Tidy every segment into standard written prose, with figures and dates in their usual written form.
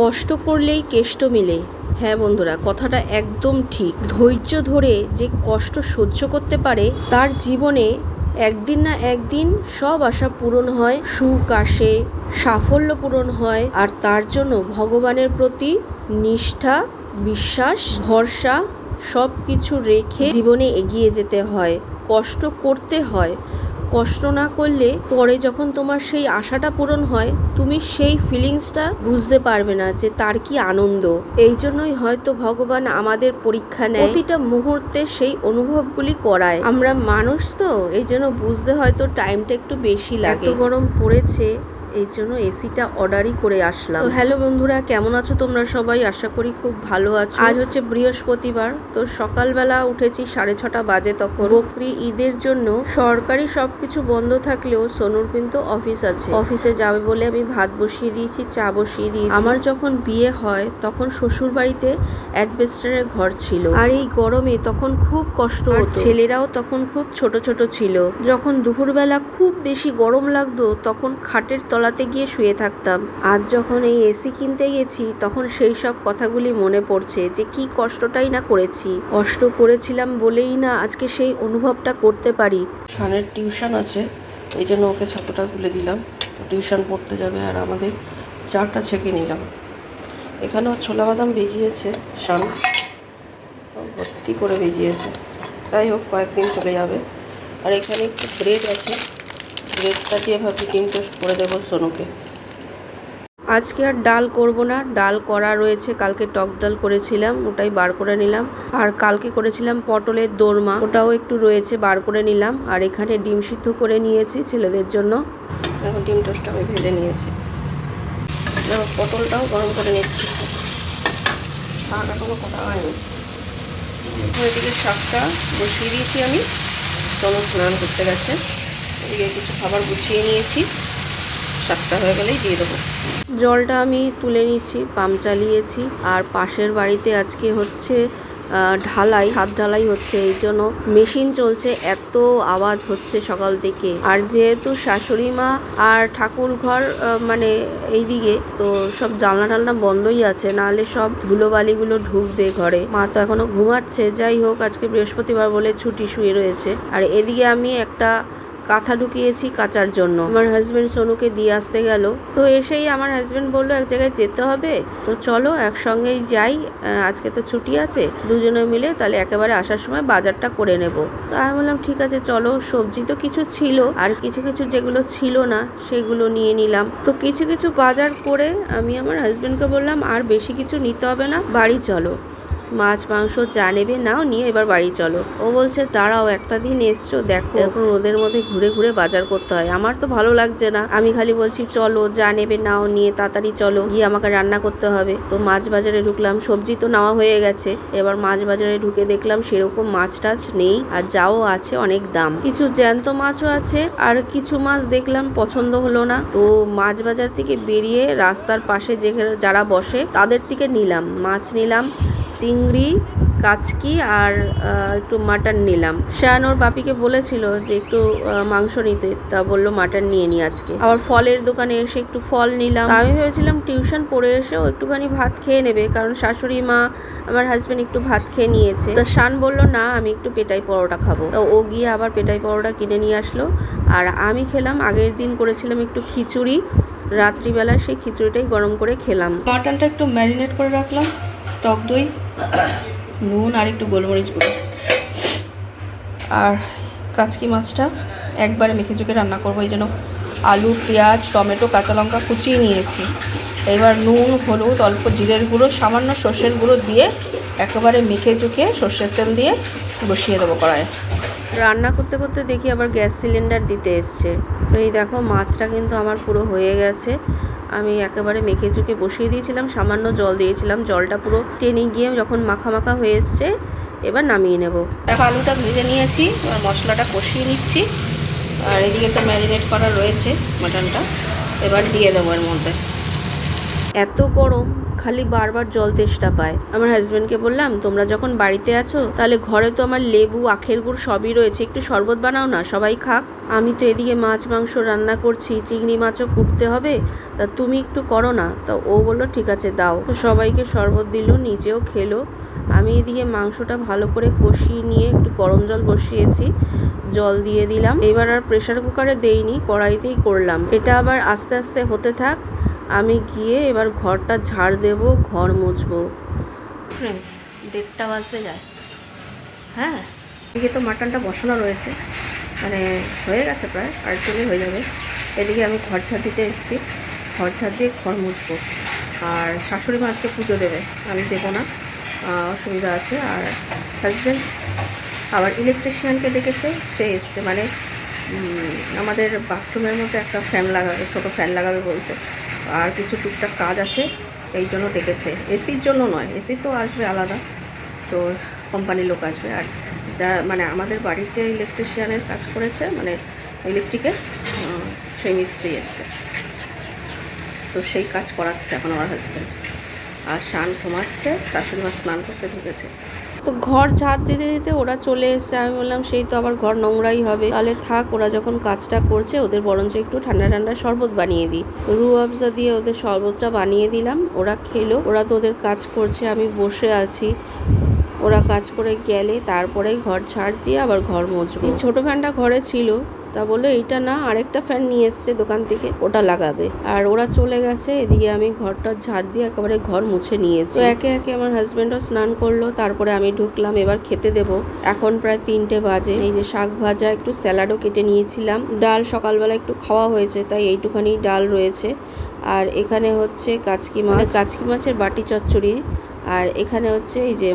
কষ্ট করলেই কেষ্ট মেলে। হ্যাঁ বন্ধুরা, কথাটা একদম ঠিক। ধৈর্য ধরে যে কষ্ট সহ্য করতে পারে তার জীবনে একদিন না একদিন সব আশা পূরণ হয়, সুখ আসে, সাফল্য পূরণ হয়। আর তার জন্য ভগবানের প্রতি নিষ্ঠা, বিশ্বাস, ভরসা সব কিছু রেখে জীবনে এগিয়ে যেতে হয়, কষ্ট করতে হয়। কষ্ট না করলে পরে যখন তোমার সেই আশাটা পূরণ হয়, তুমি সেই ফিলিংসটা বুঝতে পারবে না যে তার কি আনন্দ। এই জন্যই হয়তো ভগবান আমাদের পরীক্ষা নেয়, প্রতিটা মুহূর্তে সেই অনুভবগুলি করায়। আমরা মানুষ তো, এই জন্য বুঝতে হয়তো টাইমটা একটু বেশি লাগে। এত গরম পড়েছে, এই জন্য এসিটা অর্ডারই করে আসলাম। তো হ্যালো বন্ধুরা, কেমন আছো তোমরা সবাই? আশা করি খুব ভালো আছো। আজ হচ্ছে বৃহস্পতিবার, তো সকালবেলা উঠেছি 6:30 বাজে। তখন বকরি ঈদের জন্য সরকারি সবকিছু বন্ধ থাকলেও সোনুর কিন্তু অফিস আছে, অফিসে যাবে বলে আমি ভাত বসিয়ে দিয়েছি, চা বসিয়ে দিয়েছি। আমার যখন বিয়ে হয় তখন শ্বশুর বাড়িতে অ্যাডভেস্টারের ঘর ছিল, আর এই গরমে তখন খুব কষ্ট হতো। ছেলেরাও তখন খুব ছোট ছোট ছিল। যখন দুপুরবেলা খুব বেশি গরম লাগতো তখন খাটের তলাতে গিয়ে শুয়ে থাকতাম। আজ যখন এই এসি কিনতে গেছি তখন সেই সব কথাগুলি মনে পড়ছে যে কি কষ্টটাই না করেছি। কষ্ট করেছিলাম বলেই না আজকে সেই অনুভবটা করতে পারি। শানের টিউশন আছে, এই জন্য ওকে ছাত্রটা খুলে দিলাম, টিউশন পড়তে যাবে। আর আমাদের চাটা ছেঁকে নিলাম। এখানেও ছোলা বাদাম ভিজিয়েছে শান, ভর্তি করে ভিজিয়েছে। যাই হোক, কয়েকদিন চলে যাবে। আর এখানে একটু ব্রেড আছে, ব্রেডটা দিয়ে ভাবছি ডিম টোস্ট করে দেবো সোনুকে। আজকে আর ডাল করব না, ডাল করা রয়েছে। কালকে টক ডাল করেছিলাম, ওটাই বার করে নিলাম। আর কালকে করেছিলাম পটলের দোরমা, ওটাও একটু রয়েছে, বার করে নিলাম। আর এখানে ডিম সিদ্ধ করে নিয়েছি ছেলেদের জন্য। এখন ডিম টোস্টটা আমি ভেজে নিয়েছি, পটলটাও গরম করে নিচ্ছি। শাক এখনো করা হয়নি। এদিকে শাকটা বসিয়ে দিয়েছি আমি, সোনু স্নান করতে গেছে। এদিকে কিছু খাবার গুছিয়ে নিয়েছি, শাকটা হয়ে গেলেই দিয়ে দেবো। জলটা আমি তুলে নিচ্ছি, পাম্প চালিয়েছি। আর পাশের বাড়িতে আজকে হচ্ছে ঢালাই, ছাদ ঢালাই হচ্ছে, এই জন্য মেশিন চলছে, এত আওয়াজ হচ্ছে সকাল থেকে। আর যেহেতু শাশুড়ি মা আর ঠাকুর ঘর মানে এইদিকে, তো সব জানলা টালনা বন্ধই আছে, নাহলে সব ধুলোবালিগুলো ঢুকবে ঘরে। মা তো এখনো ঘুমাচ্ছে। যাই হোক, আজকে বৃহস্পতিবার বলে ছুটি, শুয়ে রয়েছে। আর এদিকে আমি একটা কাঁথা ঢুকিয়েছি কাচার জন্য। আমার হাজবেন্ড সোনুকে দিয়ে আসতে গেল, তো এসেই আমার হাজবেন্ড বললো এক জায়গায় যেতে হবে, তো চলো একসঙ্গেই যাই, আজকে তো ছুটি আছে, দুজনে মিলে তাহলে একেবারে আসার সময় বাজারটা করে নেব। তো আমি বললাম ঠিক আছে চলো। সবজি তো কিছু ছিল, আর কিছু কিছু যেগুলো ছিল না সেগুলো নিয়ে নিলাম। তো কিছু কিছু বাজার করে আমি আমার হাজবেন্ডকে বললাম আর বেশি কিছু নিতে হবে না, বাড়ি চলো, মাছ মাংস যা নেবে নাও, নিয়ে এবার বাড়ি চলো। ও বলছে দাঁড়াও, একটা দিন এসছো, দেখো এখন ওদের মধ্যে ঘুরে ঘুরে বাজার করতে হয়, আমার তো ভালো লাগছে না। আমি খালি বলছি চলো, যা নেবে নাও, নিয়ে তাড়াতাড়ি চলো, গিয়ে আমাকে রান্না করতে হবে। তো মাছ বাজারে ঢুকলাম, সবজি তো নেওয়া হয়ে গেছে। এবার মাছ বাজারে ঢুকে দেখলাম সেরকম মাছ টাছ নেই, আর যাও আছে অনেক দাম। কিছু জ্যান্ত মাছও আছে, আর কিছু মাছ দেখলাম পছন্দ হলো না। তো মাছ বাজার থেকে বেরিয়ে রাস্তার পাশে যারা বসে তাদের থেকে নিলাম মাছ, নিলাম চিংড়ি, কাচকি, আর একটু মাটন নিলাম। শান ওর বাপিকে বলেছিল যে একটু মাংস নিতে, তা বললো মাটন নিয়ে নি আজকে। আবার ফলের দোকানে এসে একটু ফল নিলাম। আমি ভেবেছিলাম টিউশন পড়ে এসেও একটুখানি ভাত খেয়ে নেবে, কারণ শাশুড়ি মা আমার হাজবেন্ড একটু ভাত খেয়ে নিয়েছে। তো শান বললো না, আমি একটু পেটাই পরোটা খাবো। তো ও গিয়ে আবার পেটাই পরোটা কিনে নিয়ে আসলো। আর আমি খেলাম, আগের দিন করেছিলাম একটু খিচুড়ি, রাত্রিবেলা সেই খিচুড়িটাই গরম করে খেলাম। মাটনটা একটু ম্যারিনেট করে রাখলাম, টক দই, নুন আর একটু গোলমরিচ গুঁড়ো। আর কাচকি মাছটা একবারে মেখে চুকে রান্না করবো, এই জন্য আলু, পেঁয়াজ, টমেটো, কাঁচা লঙ্কা কুচিয়ে নিয়েছি। এবার নুন, হলুদ, অল্প জিরের গুঁড়ো, সামান্য সর্ষের গুঁড়ো দিয়ে একেবারে মেখে চুকে সর্ষের তেল দিয়ে বসিয়ে দেবো কড়াইয়ে। রান্না করতে করতে দেখি আবার গ্যাস সিলিন্ডার দিতে এসছে। তো এই দেখো মাছটা কিন্তু আমার পুরো হয়ে গেছে। আমি একেবারে মেখে চুকে বসিয়ে দিয়েছিলাম, সামান্য জল দিয়েছিলাম, জলটা পুরো টেনে গিয়ে যখন মাখা মাখা হয়ে এসছে এবার নামিয়ে নেব। দেখো আলুটা ভেজে নিয়েছি, এবার মশলাটা কষিয়ে নিচ্ছি। আর এদিকে তো ম্যারিনেট করা রয়েছে মাটনটা, এবার দিয়ে দেবো এর মধ্যে। এত গরম, খালি বারবার জল তেষ্টা পায়। আমার হাজব্যান্ডকে বললাম, তোমরা যখন বাড়িতে আছো তাহলে ঘরে তো আমার লেবু, আখের গুড় সবই রয়েছে, একটু শরবত বানাও না, সবাই খাক। আমি তো এদিকে মাছ মাংস রান্না করছি, চিংড়ি মাছও কুটতে হবে, তা তুমি একটু করো না। তা ও বললো ঠিক আছে দাও। তো সবাইকে শরবত দিল, নিজেও খেলো। আমি এদিকে মাংসটা ভালো করে কষিয়ে নিয়ে একটু গরম জল বসিয়েছি, জল দিয়ে দিলাম। এবার আর প্রেশার কুকারে দেইনি, কড়াইতেই করলাম। এটা আবার আস্তে আস্তে হতে থাক, আমি গিয়ে এবার ঘরটা ঝাড় দেব, ঘর মুছবো। ফ্রেন্ডস, 1:30 বাজতে যায়। হ্যাঁ, এদিকে তো মাটনটা বসানো রয়েছে, মানে হয়ে গেছে প্রায়, আর একটু হয়ে যাবে। এদিকে আমি ঘর ঝাড় দিতে এসেছি, ঘর ঝাড় দিয়ে ঘর মুছবো। আর শাশুড়ি মা আজকে পুজো দেবে, আমি দেবো না, অসুবিধা আছে। আর হাজব্যান্ড আবার ইলেকট্রিশিয়ানকে ডেকেছে, সে এসছে, মানে আমাদের বাথরুমের মধ্যে একটা ফ্যান লাগাবে, ছোটো ফ্যান লাগাবে বলছে। আর কিছু টুকটাক কাজ আছে, এই জন্য ডেকেছে। এসির জন্য নয়, এসি তো আসবে আলাদা, তো কোম্পানির লোক আসবে। আর যা মানে আমাদের বাড়ির যে ইলেকট্রিশিয়ানের কাজ করেছে, মানে ইলেকট্রিকের, সেই মিস্ত্রি এসছে, তো সেই কাজ করাচ্ছে এখন আমার হাজব্যান্ড। আর স্নান ঘুমাচ্ছে, শাশুড়ি মা স্নান করতে ঢুকেছে। তো ঘর ঝাড় দিতে দিতে ওরা চলে এসছে। আমি বললাম সেই তো আবার ঘর নোংরাই হবে, তাহলে থাক, ওরা যখন কাজটা করছে ওদের বরঞ্চ একটু ঠান্ডা ঠান্ডা শরবত বানিয়ে দিই। রুহ আফজা দিয়ে ওদের শরবতটা বানিয়ে দিলাম, ওরা খেলো। ওরা তো ওদের কাজ করছে, আমি বসে আছি। ওরা কাজ করে গেলে তারপরে ঘর ঝাড় দিয়ে আবার ঘর মুছবো। এই ছোটো ফ্যানটা ঘরে ছিল, তা বললো এইটা না, আরেকটা ফ্যান নিয়ে এসছে দোকান থেকে, ওটা লাগাবে। আর ওরা চলে গেছে, এদিকে আমি ঘরটা ঝাড় দিয়ে একেবারে ঘর মুছে নিয়েছি। তো একে একে আমার হাজব্যান্ডও স্নান করলো, তারপরে আমি ঢুকলাম, এবার খেতে দেব। এখন প্রায় 3টে বাজে। এই যে শাক ভাজা, একটু স্যালাডও কেটে নিয়েছিলাম, ডাল সকালবেলা একটু খাওয়া হয়েছে, তাই এইটুখানি ডাল রয়েছে। আর এখানে হচ্ছে কাচকি মাছ, কাচকি মাছের বাটি চচ্চড়ি। আর এখানে হচ্ছে এই যে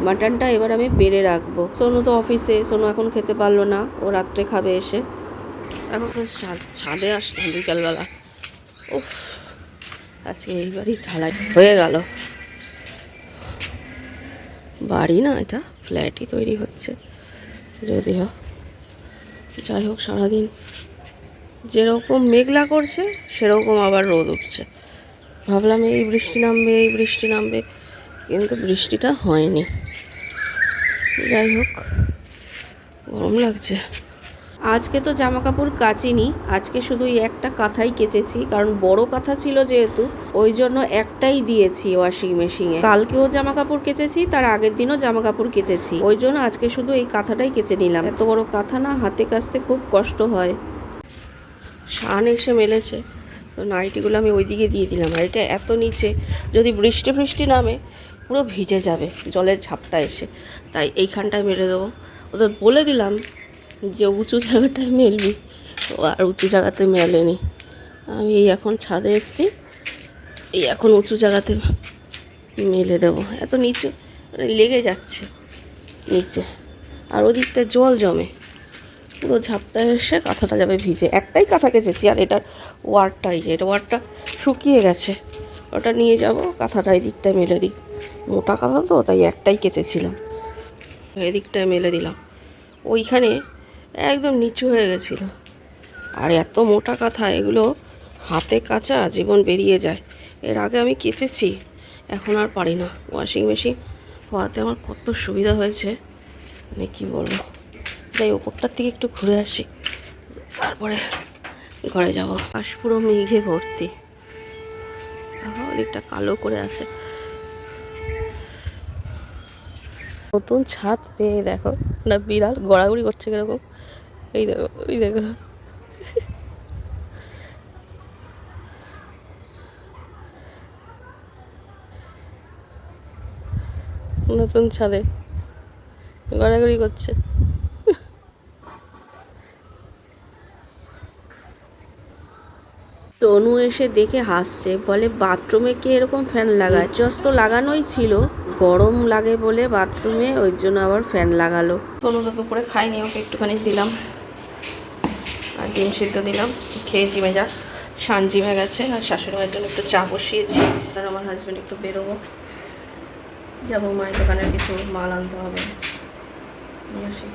মাটনটা এবার আমি বেড়ে রাখবো। সোনু তো অফিসে, সোনু এখন খেতে পারলো না, ও রাত্রে খাবে এসে। এখন ছাদে আসলাম বিকালবেলা। উফ, আজকে এই বাড়ি ঢালাই হয়ে গেল। বাড়ি না, এটা ফ্ল্যাটই তৈরি হচ্ছে যদিও। যাই হোক, সারাদিন যেরকম মেঘলা করছে সেরকম আবার রোদ উঠছে। ভাবলাম এই বৃষ্টি নামবে, কিন্তু বৃষ্টিটা হয়নি। যাই হোক, গরম লাগছে। আজকে তো জামা কাপড় কাচিনি, আজকে শুধু একটা কাঁথাই কেচেছি, কারণ বড় কাঁথা ছিল যেহেতু, ওই জন্য একটাই দিয়েছি ওয়াশিং মেশিনে। কালকেও জামা কাপড় কেচেছি, তার আগের দিনও জামা কাপড় কেচেছি, ওই জন্য আজকে শুধু এই কাঁথাটাই কেচে নিলাম। এত বড় কাঁথা না, হাতে কাচতে খুব কষ্ট হয়। শান এসে মেলেছে, তো নাইটিগুলো আমি ওইদিকে দিয়ে দিলাম। আর এটা এত নিচে, যদি বৃষ্টি নামে পুরো ভিজে যাবে জলের ঝাপটা এসে, তাই এইখানটায় মেলে দেবো। ওদের বলে দিলাম যে উঁচু জায়গাটায় মেলবি, তো আর উঁচু জায়গাতে মেলেনি। আমি এই এখন ছাদে এসেছি, এই এখন উঁচু জায়গাতে মেলে দেবো। এত নিচু লেগে যাচ্ছে নিচে, আর ওদিকটা জল জমে, পুরো ঝাপটা এসে কাঁথাটা যাবে ভিজে। একটাই কাঁথা কেচেছি, আর এটার ওয়ারটাই, যে এটা ওয়ারটা শুকিয়ে গেছে, ওটা নিয়ে যাব, কাঁথাটা এই দিকটায় মেলে দিই। মোটা কাঁথা তো, তাই একটাই কেচেছিলাম, এদিকটায় মেলে দিলাম। ওইখানে একদম নিচু হয়ে গেছিলো। আর এত মোটা কাঁথা, এগুলো হাতে কাচা জীবন বেরিয়ে যায়। এর আগে আমি কেচেছি, এখন আর পারি না। ওয়াশিং মেশিন হওয়াতে আমার কত সুবিধা হয়েছে, মানে কী বলবো। তাই ওপরটার থেকে একটু ঘুরে আসি, তারপরে ঘরে যাব। আশ পুরো মেঘে ভর্তি, অনেকটা কালো করে আছে। নতুন ছাদ পেয়ে দেখো না, বিড়াল গড়াগড়ি করছে কিরকম, এই দেখো, ওই দেখো। নতুন ছাদে গড়াগড়ি করছে। তনু এসে দেখে হাসছে, বলে বাথরুমে কে এরকম ফ্যান লাগায়? জাস্ট তো লাগানোই ছিল, গরম লাগে বলে বাথরুমে, ওই জন্য আবার ফ্যান লাগালো। তনু তো দুপুরে খাইনি, ওকে একটুখানি দিলাম, আর ডিম সিদ্ধ দিলাম, খেয়ে জিমে যা। শান জিমে গেছে, আর শাশুড়ি মায়ের জন্য একটু চা বসিয়েছি। আর আমার হাজব্যান্ড একটু বেরোবো, যাবো মায়ের দোকানের কিছু মাল আনতে হবে, নিয়ে আসি।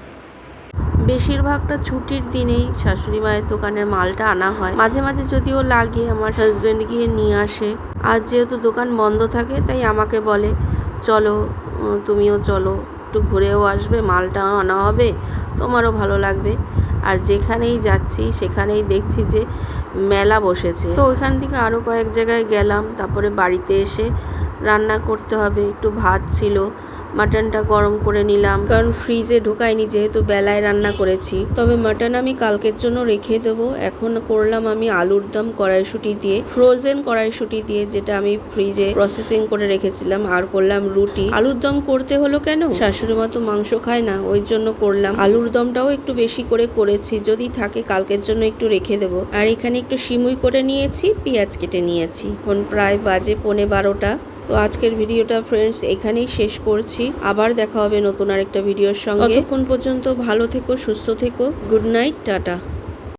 বেশিরভাগটা ছুটির দিনেই শাশুড়ি মায়ের দোকানের মালটা আনা হয়। মাঝে মাঝে যদিও লাগে আমার হাজবেন্ড গিয়ে নিয়ে আসে। আজ যেহেতু দোকান বন্ধ থাকে তাই আমাকে বলে চলো তুমিও চলো, একটু ঘুরেও আসবে, মালটা আনা হবে, তোমারও ভালো লাগবে। আর যেখানেই যাচ্ছি সেখানেই দেখছি যে মেলা বসেছে। তো ওইখান থেকে আরও কয়েক জায়গায় গেলাম। তারপরে বাড়িতে এসে রান্না করতে হবে। একটু ভাত ছিল, মাটনটা গরম করে নিলাম, কারণ ফ্রিজে ঢোকায়নি যেহেতু বেলায় রান্না করেছি। তবে মাটন আমি কালকের জন্য রেখে দেবো। এখন করলাম আমি আলুর দম কড়াইশুঁটি দিয়ে, ফ্রোজেন কড়াইশুঁটি দিয়ে, যেটা আমি ফ্রিজে প্রসেসিং করে রেখেছিলাম। আর করলাম রুটি। আলুর দম করতে হলো কেন, শাশুড়ি মা তো মাংস খায় না, ওই জন্য করলাম। আলুর দমটাও একটু বেশি করে করেছি, যদি থাকে কালকের জন্য একটু রেখে দেবো। আর এখানে একটু সিমুই করে নিয়েছি, পেঁয়াজ কেটে নিয়েছি। এখন প্রায় বাজে 11:15। তো আজকের ভিডিওটা ফ্রেন্ডস এখানেই শেষ করছি। আবার দেখা হবে নতুন আরেকটা ভিডিওর সঙ্গে। ততক্ষণ পর্যন্ত ভালো থেকো, সুস্থ থেকো। Good night, tata.